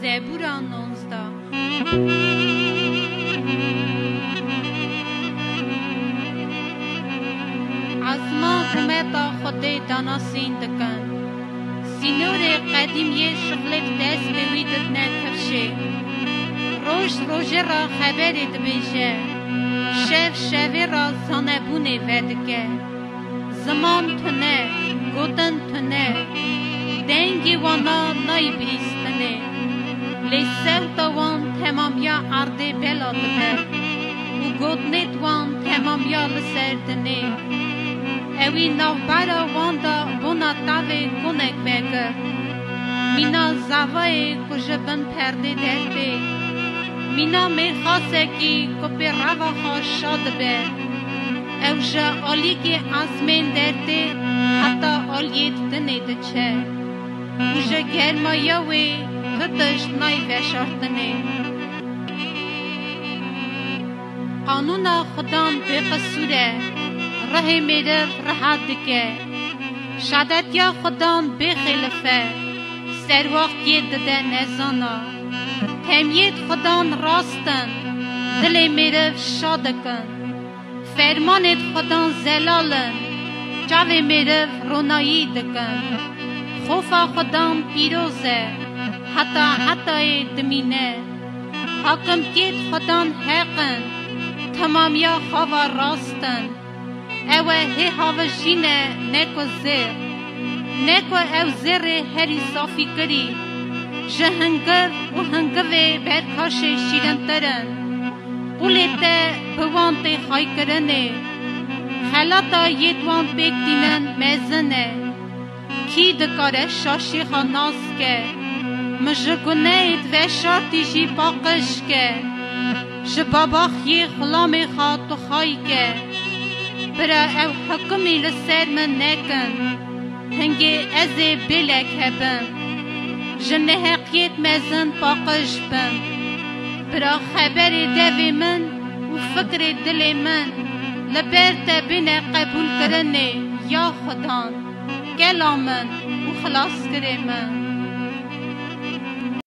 زبورا 19 عزمان رمتا خودی داناسین دکن سینور قدیم یه شغلت دست بویدت نکفشه روش روژه را خبری دبیشه شف شوی را زانبونه ودکه زمان تنه گودن تنه دنگی وانا نای بریستنه لی سوتا وان تمام یا عرده بلا دبه و گودنیت وان تمام یا لسردنه اوی نوبرا وان دا بونا تاوی کنک بگه مینا زوای کجبن پرده درده مینا میخواسته کی کپی روا خواه شاد به او جا آلی که آسمین درده حتی آلیت دنیده چه او جا گرمایوی کتش نای وشارتنه قانون خدام به قصوره ره میره راحت دکه شادت یا خدام به خلفه سر وقت یه دده نزانا تمیت خدان راستن دل میره شادکن فرمانت خدان زلالن جاوی میره رونایی دکن خوفا خدان پیروزه حتی دمینه حاکمتیت خدان حقن تمام یا خواه راستن اوه هی هاو جینه نکو زیر نکو او زیر هری صافی کری جهنگر و هنگوه برکاش شیرن ترن قولیت بوانت خای کرنه خلاتا یدوان بکتینن مزنه کی دکاره شاشی خاناس که مجگونه اید و شارتی جی باقش که جباباخ یه خلام خاطو خای که برا او حکمی لسر من نکن هنگی از بلک هبن جنه حقیت مزن باقش بن برا خبر دوی من و فکر دل من لبر تبین قبول کرنه یا خدان کلامن و خلاص کره من